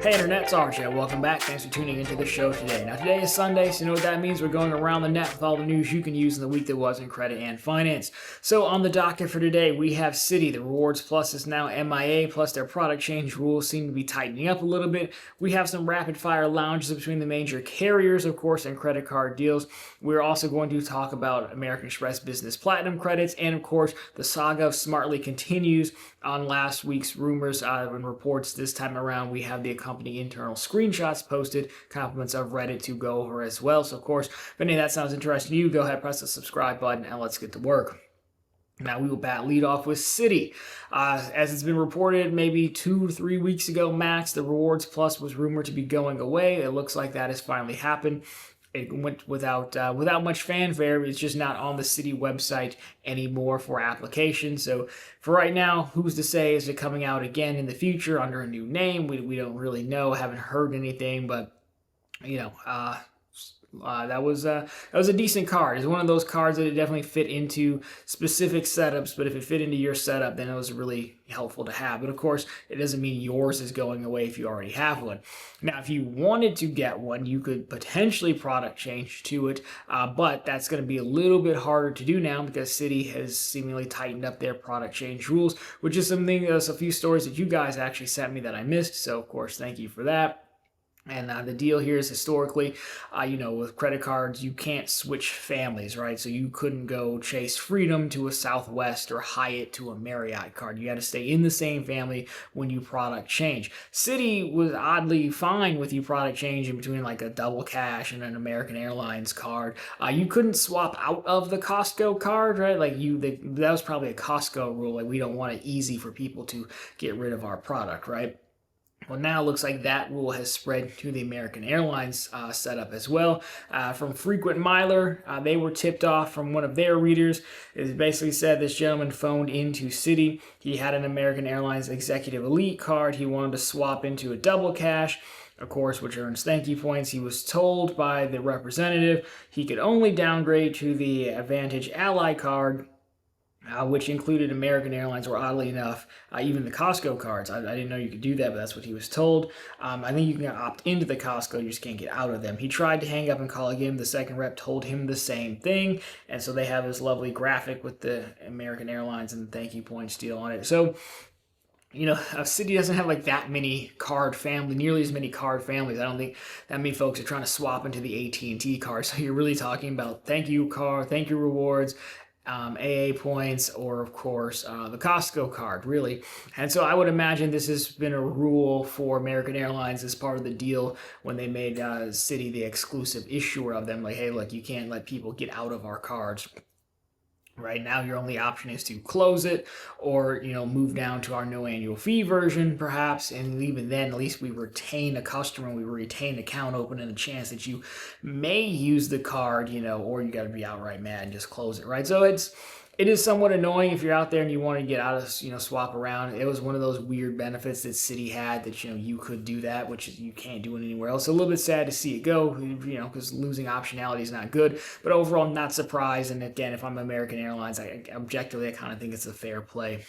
Hey Internet, it's RJ. Welcome back. Thanks for tuning into the show today. Now today is Sunday, so you know what that means. We're going around the net with all the news you can use in the week that was in credit and finance. So on the docket for today, we have Citi. The Rewards Plus is now MIA, plus their product change rules seem to be tightening up a little bit. We have some rapid fire lounges between the major carriers, of course, and credit card deals. We're also going to talk about American Express Business Platinum credits, and of course, the saga of Smartly continues on last week's rumors and reports. This time around, we have the company internal screenshots posted, compliments of Reddit to go over as well. So of course, if any of that sounds interesting to you, go ahead, press the subscribe button, and let's get to work. Now we will lead off with Citi. As it's been reported maybe 2 or 3 weeks ago max, the Rewards Plus was rumored to be going away. It looks like that has finally happened. It went without much fanfare. It's just not on the Citi website anymore for application. So for right now, who's to say, is it coming out again in the future under a new name? We don't really know. Haven't heard anything, but you know, that was a decent card. It's one of those cards that it definitely fit into specific setups, but if it fit into your setup, then it was really helpful to have. But of course, it doesn't mean yours is going away if you already have one. Now, if you wanted to get one, you could potentially product change to it, but that's going to be a little bit harder to do now because Citi has seemingly tightened up their product change rules, which is something, there's a few stories that you guys actually sent me that I missed. So of course, thank you for that. And the deal here is historically, with credit cards, you can't switch families, right? So you couldn't go Chase Freedom to a Southwest or Hyatt to a Marriott card. You had to stay in the same family when you product change. Citi was oddly fine with you product changing between like a Double Cash and an American Airlines card. You couldn't swap out of the Costco card, right? That was probably a Costco rule. Like, we don't want it easy for people to get rid of our product, right? Well, now it looks like that rule has spread to the American Airlines setup as well. From Frequent Miler, they were tipped off from one of their readers. It basically said this gentleman phoned into Citi. He had an American Airlines Executive Elite card. He wanted to swap into a Double Cash, of course, which earns thank you points. He was told by the representative he could only downgrade to the Advantage Ally card, which included American Airlines, or oddly enough, even the Costco cards. I didn't know you could do that, but that's what he was told. I think you can opt into the Costco, you just can't get out of them. He tried to hang up and call again. The second rep told him the same thing, and so they have this lovely graphic with the American Airlines and the thank you points deal on it. So, Citi doesn't have like that many nearly as many card families. I don't think that many folks are trying to swap into the AT&T card. So you're really talking about thank you card, thank you rewards, AA points, or of course the Costco card, really. And so I would imagine this has been a rule for American Airlines as part of the deal when they made Citi the exclusive issuer of them. Like, hey, look, you can't let people get out of our cards. Right now, your only option is to close it or, move down to our no annual fee version, perhaps. And even then, at least we retain a customer and we retain account open and a chance that you may use the card, or you got to be outright mad and just close it, right? So it is somewhat annoying if you're out there and you want to get out of, swap around. It was one of those weird benefits that Citi had that, you could do that, which you can't do it anywhere else. So a little bit sad to see it go, because losing optionality is not good. But overall, not surprised. And again, if I'm American Airlines, objectively, I kind of think it's a fair play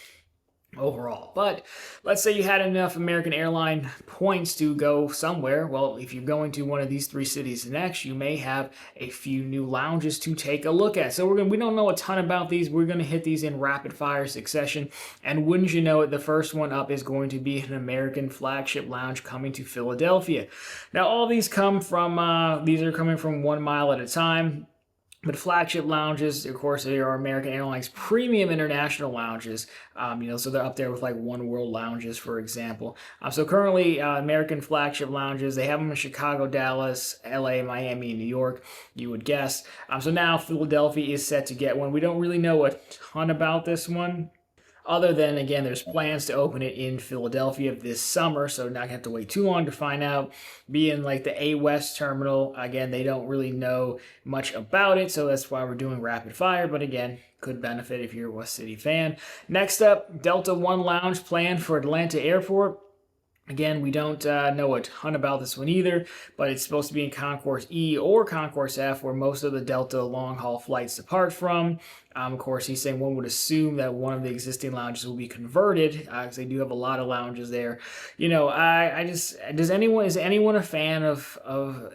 overall. But let's say you had enough American Airline points to go somewhere. Well, if you're going to one of these 3 cities next, you may have a few new lounges to take a look at. So we don't know a ton about these. We're going to hit these in rapid fire succession. And wouldn't you know it, the first one up is going to be an American flagship lounge coming to Philadelphia. Now, all these come from, these are coming from 1 Mile at a Time. But flagship lounges, of course, they are American Airlines premium international lounges. So they're up there with like One World lounges, for example. So currently, American flagship lounges, they have them in Chicago, Dallas, LA, Miami, and New York, you would guess. So now Philadelphia is set to get one. We don't really know a ton about this one, other than, again, there's plans to open it in Philadelphia this summer, so not going to have to wait too long to find out. Being like the A West terminal, again, they don't really know much about it, so that's why we're doing rapid fire, but again, could benefit if you're a Citi fan. Next up, Delta One Lounge planned for Atlanta Airport. Again, we don't know a ton about this one either, but it's supposed to be in Concourse E or Concourse F, where most of the Delta long haul flights depart from. Of course, he's saying one would assume that one of the existing lounges will be converted because they do have a lot of lounges there. I just is anyone a fan of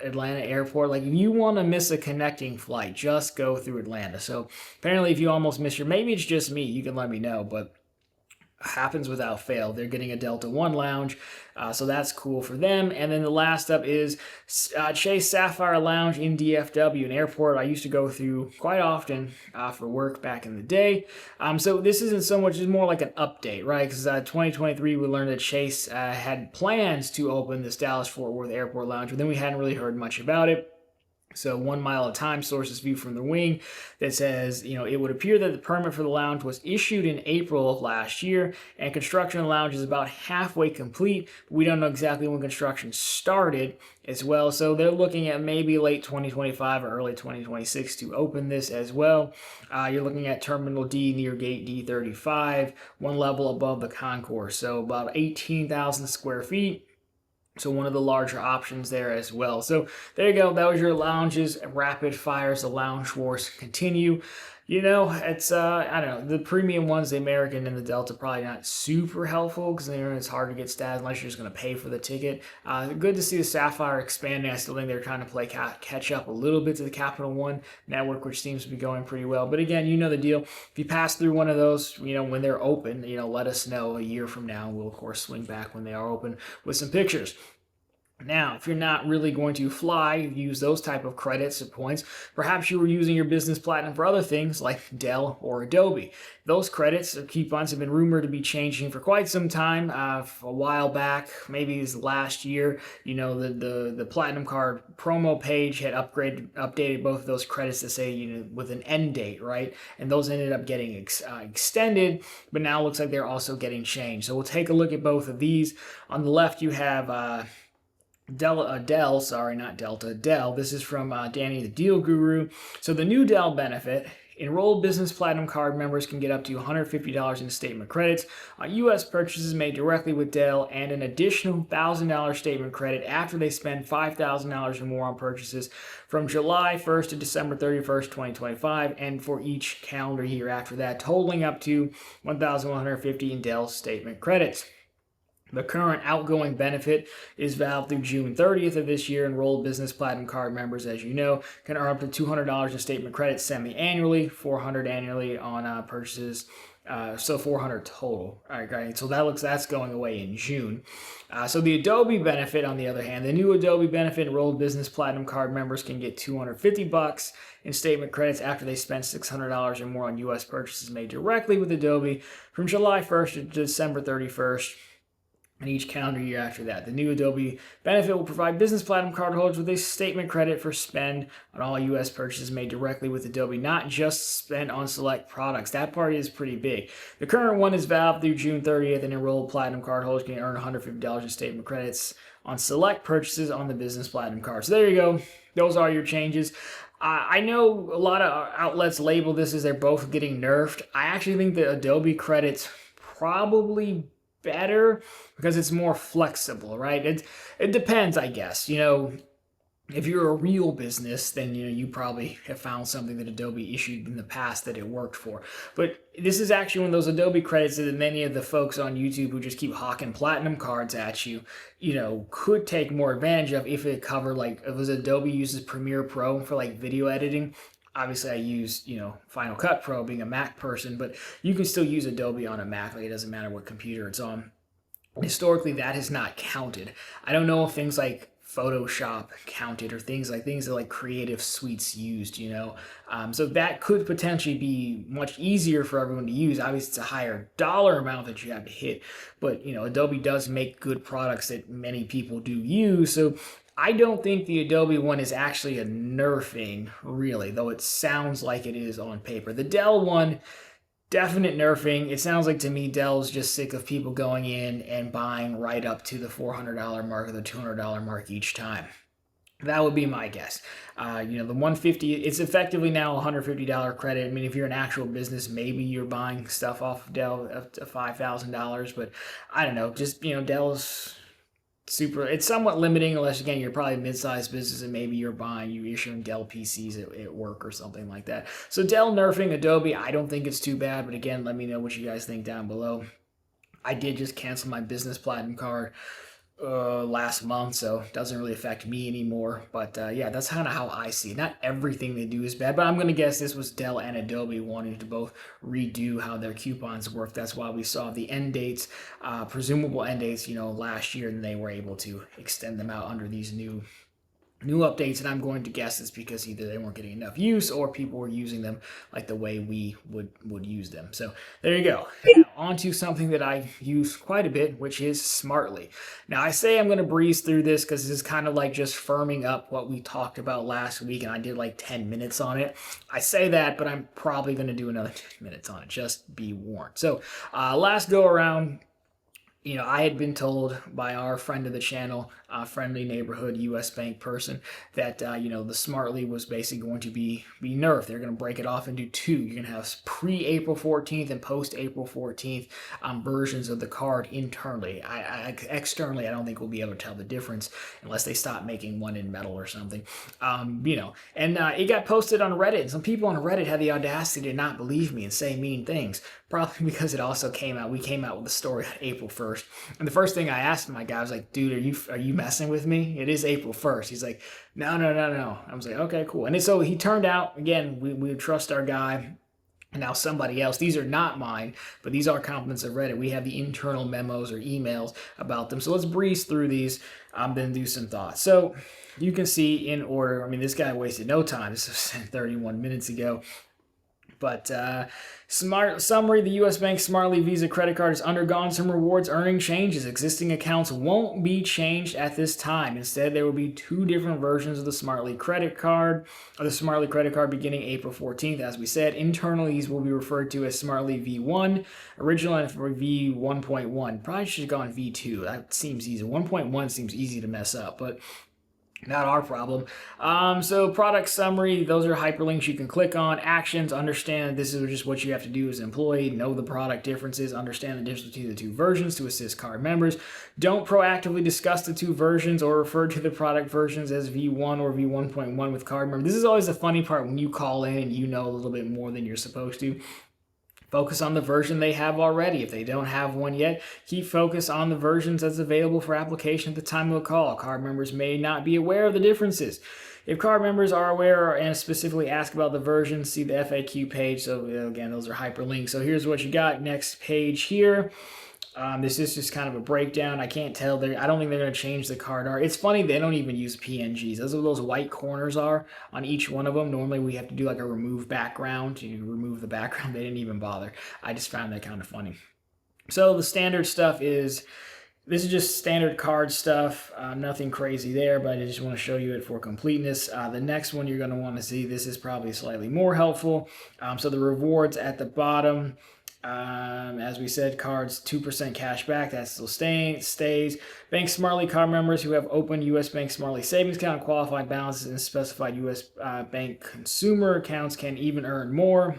Atlanta Airport? Like, if you want to miss a connecting flight, just go through Atlanta. So apparently, if you almost miss maybe it's just me. You can let me know, but happens without fail. They're getting a Delta One lounge, so that's cool for them. And then the last up is Chase Sapphire Lounge in DFW, an airport I used to go through quite often for work back in the day. So this isn't so much; it's more like an update, right? Because 2023 we learned that Chase had plans to open this Dallas Fort Worth Airport Lounge, but then we hadn't really heard much about it. So 1 mile at a time, sources view from the wing that says, it would appear that the permit for the lounge was issued in April of last year, and construction of the lounge is about halfway complete. We don't know exactly when construction started as well, so they're looking at maybe late 2025 or early 2026 to open this as well. You're looking at Terminal D near Gate D35, one level above the concourse, so about 18,000 square feet. So one of the larger options there as well. So there you go. That was your lounges. Rapid fires. The lounge wars continue. It's I don't know. The premium ones, the American and the Delta, probably not super helpful because it's hard to get stats unless you're just going to pay for the ticket. Good to see the Sapphire expanding. I still think they're trying to play catch up a little bit to the Capital One network, which seems to be going pretty well. But again, you know the deal. If you pass through one of those, when they're open, let us know a year from now. We'll of course swing back when they are open with some pictures. Now, if you're not really going to fly, use those type of credits or points, perhaps you were using your business platinum for other things like Dell or Adobe. Those credits or coupons have been rumored to be changing for quite some time. A while back, maybe it was last year, the Platinum Card promo page had updated both of those credits to say, with an end date, right? And those ended up getting extended, but now it looks like they're also getting changed. So we'll take a look at both of these. On the left, you have Dell, sorry, not Delta, Dell. This is from Danny the Deal Guru. So the new Dell benefit, enrolled Business Platinum Card members can get up to $150 in statement credits on U.S. purchases made directly with Dell and an additional $1,000 statement credit after they spend $5,000 or more on purchases from July 1st to December 31st, 2025, and for each calendar year after that, totaling up to $1,150 in Dell statement credits. The current outgoing benefit is valid through June 30th of this year. Enrolled Business Platinum Card members, as you know, can earn up to $200 in statement credits semi-annually, $400 annually on purchases, so $400 total. All right, so that's going away in June. So the Adobe benefit, on the other hand, the new Adobe benefit, enrolled Business Platinum Card members can get $250 in statement credits after they spend $600 or more on U.S. purchases made directly with Adobe from July 1st to December 31st. And each calendar year after that. The new Adobe benefit will provide Business Platinum Card holders with a statement credit for spend on all U.S. purchases made directly with Adobe, not just spend on select products. That part is pretty big. The current one is valid through June 30th, and enrolled Platinum Card holders can earn $150 in statement credits on select purchases on the Business Platinum Card. So there you go. Those are your changes. I know a lot of outlets label this as they're both getting nerfed. I actually think the Adobe credits probably better because it's more flexible, right? It depends, I guess. If you're a real business, then you probably have found something that Adobe issued in the past that it worked for. But this is actually one of those Adobe credits that many of the folks on YouTube who just keep hawking platinum cards at you, could take more advantage of if it covered, like, if Adobe uses Premiere Pro for like video editing. Obviously, I use, Final Cut Pro being a Mac person, but you can still use Adobe on a Mac. Like, it doesn't matter what computer it's on. Historically, that has not counted. I don't know if things like Photoshop counted or things that creative suites used, So that could potentially be much easier for everyone to use. Obviously, it's a higher dollar amount that you have to hit, but, Adobe does make good products that many people do use. So I don't think the Adobe one is actually a nerfing, really, though it sounds like it is on paper. The Dell one, definite nerfing. It sounds like to me Dell's just sick of people going in and buying right up to the $400 mark or the $200 mark each time. That would be my guess. The $150, it's effectively now a $150 credit. I mean, if you're an actual business, maybe you're buying stuff off of Dell up to $5,000, but I don't know. Just, Dell's it's somewhat limiting unless, again, you're probably a mid-sized business and maybe you issuing Dell PCs at work or something like that. So Dell nerfing Adobe, I don't think it's too bad, but again, let me know what you guys think down below. I did just cancel my business platinum card last month, so it doesn't really affect me anymore. But yeah, that's kind of how I see it. Not everything they do is bad, but I'm going to guess this was Dell and Adobe wanting to both redo how their coupons work. That's why we saw the end dates, presumable end dates, last year, and they were able to extend them out under these new updates. And I'm going to guess it's because either they weren't getting enough use or people were using them like the way we would use them. So there you go. Now, on to something that I use quite a bit, which is Smartly. Now, I say I'm going to breeze through this because this is kind of like just firming up what we talked about last week, and I did like 10 minutes on it. I say that, but I'm probably going to do another 10 minutes on it. Just be warned. So last go around, I had been told by our friend of the channel, friendly neighborhood U.S. Bank person, that, the Smartly was basically going to be nerfed. They're going to break it off into two. You're going to have pre-April 14th and post-April 14th versions of the card internally. Externally, I don't think we'll be able to tell the difference unless they stop making one in metal or something. And it got posted on Reddit. Some people on Reddit had the audacity to not believe me and say mean things, probably because it also we came out with the story on April 1st. And the first thing I asked my guy, I was like, dude, are you messing with me? It is April 1st. He's like, no. I was like, okay, cool. And so he turned out, again, we trust our guy. And now somebody else, these are not mine, but these are compliments of Reddit. We have the internal memos or emails about them. So let's breeze through these, then do some thoughts. So you can see in order, this guy wasted no time. This was sent 31 minutes ago. But summary, the U.S. Bank Smartly Visa credit card has undergone some rewards earning changes. Existing accounts won't be changed at this time. Instead, there will be two different versions of the Smartly credit card, beginning April 14th. As we said, internally, these will be referred to as Smartly V1, original and for V1.1. Probably should have gone V2. That seems easy. 1.1 seems easy to mess up, but not our problem. So product summary, those are hyperlinks you can click on. Actions, understand this is just what you have to do as an employee. Know the product differences. Understand the difference between the two versions to assist card members. Don't proactively discuss the two versions or refer to the product versions as V1 or V1.1 with card members. This is always the funny part when you call in and you know a little bit more than you're supposed to. Focus on the version they have already. If they don't have one yet, keep focus on the versions that's available for application at the time of the call. Card members may not be aware of the differences. If card members are aware and specifically ask about the version, see the FAQ page. So again, those are hyperlinks. So here's what you got. Next page here. This is just kind of a breakdown. I can't tell. I don't think they're going to change the card art. It's funny, they don't even use PNGs. Those are what those white corners are on each one of them. Normally we have to do like a remove background to remove the background. They didn't even bother. I just found that kind of funny. So the standard stuff this is just standard card stuff. Nothing crazy there, but I just want to show you it for completeness. The next one you're going to want to see, this is probably slightly more helpful. So the rewards at the bottom. As we said, cards 2% cash back, that still stays. Bank Smartly card members who have opened U.S. Bank Smartly savings account, qualified balances, and specified U.S. Bank consumer accounts can even earn more.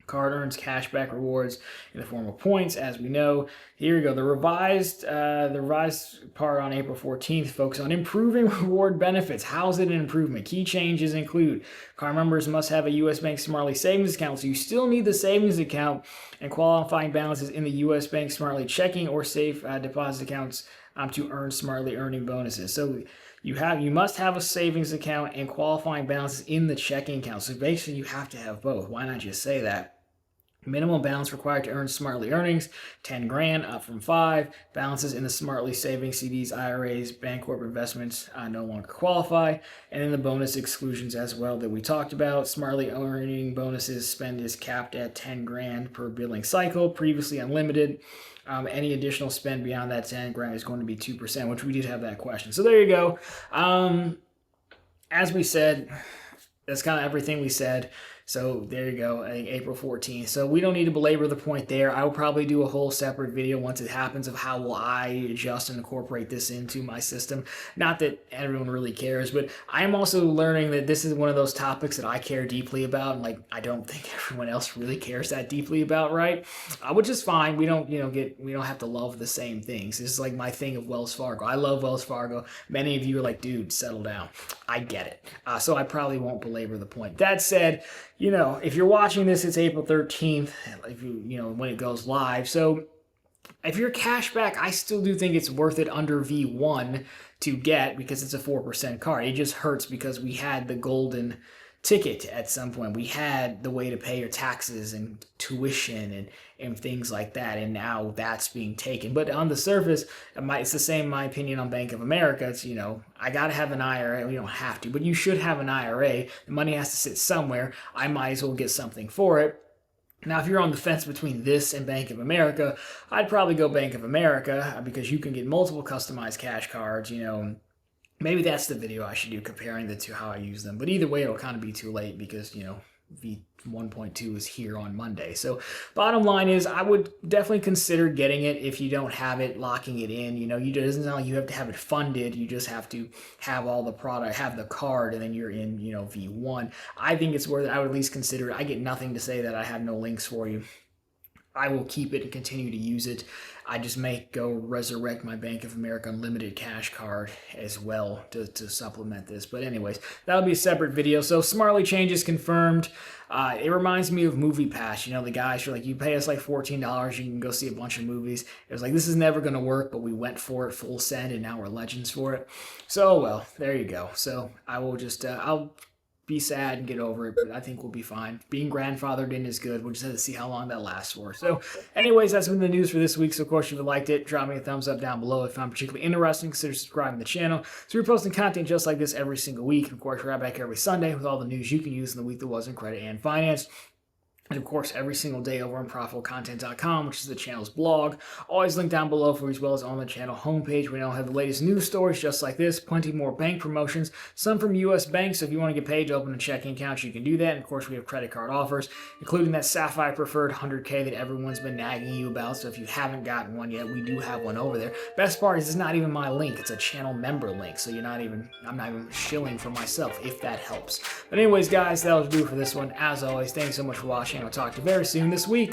Card earns cashback rewards in the form of points, as we know. Here we go. The revised part on April 14th focus on improving reward benefits. How's it an improvement? Key changes include card members must have a U.S. Bank Smartly savings account, so you still need the savings account and qualifying balances in the U.S. Bank Smartly checking or safe deposit accounts to earn Smartly earning bonuses. So you must have a savings account and qualifying balances in the checking account. So basically, you have to have both. Why not just say that? Minimum balance required to earn Smartly earnings, 10 grand, up from 5. Balances in the Smartly savings, CDs, IRAs, Bancorp investments no longer qualify. And then the bonus exclusions as well that we talked about. Smartly earning bonuses spend is capped at 10 grand per billing cycle, previously unlimited. Any additional spend beyond that 10 grand is going to be 2%, which we did have that question. So there you go. As we said, that's kind of everything we said. So there you go, April 14th. So we don't need to belabor the point there. I will probably do a whole separate video once it happens of how will I adjust and incorporate this into my system. Not that everyone really cares, but I am also learning that this is one of those topics that I care deeply about, and like I don't think everyone else really cares that deeply about, right? Which is fine. We don't, we don't have to love the same things. This is like my thing of Wells Fargo. I love Wells Fargo. Many of you are like, dude, settle down. I get it. So I probably won't belabor the point. That said, if you're watching this, it's April 13th, if when it goes live. So if you're cashback, I still do think it's worth it under V1 to get because it's a 4% card. It just hurts because we had the golden ticket at some point. We had the way to pay your taxes and tuition and things like that, and now that's being taken. But on the surface, it's the same, in my opinion, on Bank of America. It's, I got to have an IRA. We don't have to, but you should have an IRA. The money has to sit somewhere. I might as well get something for it. Now, if you're on the fence between this and Bank of America, I'd probably go Bank of America because you can get multiple customized cash cards, Maybe that's the video I should do, comparing the two, how I use them. But either way, it'll kind of be too late because, V1.2 is here on Monday. So bottom line is I would definitely consider getting it if you don't have it, locking it in. It doesn't sound like you have to have it funded. You just have to have all the product, have the card, and then you're in, V1. I think it's worth it. I would at least consider it. I get nothing to say that I have no links for you. I will keep it and continue to use it. I just may go resurrect my Bank of America Unlimited Cash card as well to supplement this. But anyways, that'll be a separate video. So Smartly changes confirmed. It reminds me of MoviePass. The guys are like, you pay us like $14, you can go see a bunch of movies. It was like, this is never going to work, but we went for it full send, and now we're legends for it. So, well, there you go. So I will just, I'll be sad and get over it, but I think we'll be fine. Being grandfathered in is good. We'll just have to see how long that lasts for. So anyways, that's been the news for this week. So of course, if you liked it, drop me a thumbs up down below. If you found particularly interesting, consider subscribing to the channel. So we're posting content just like this every single week. And of course, we're right back every Sunday with all the news you can use in the week that was in credit and finance. And of course, every single day over on ProfitfulContent.com, which is the channel's blog. Always linked down below for as well as on the channel homepage. We now have the latest news stories just like this, plenty more bank promotions, some from U.S. banks. So if you want to get paid to open a checking account, you can do that. And of course, we have credit card offers, including that Sapphire Preferred 100K that everyone's been nagging you about. So if you haven't gotten one yet, we do have one over there. Best part is it's not even my link. It's a channel member link. So I'm not even shilling for myself, if that helps. But anyways, guys, that'll do for this one. As always, thanks so much for watching. I'll talk to you very soon this week.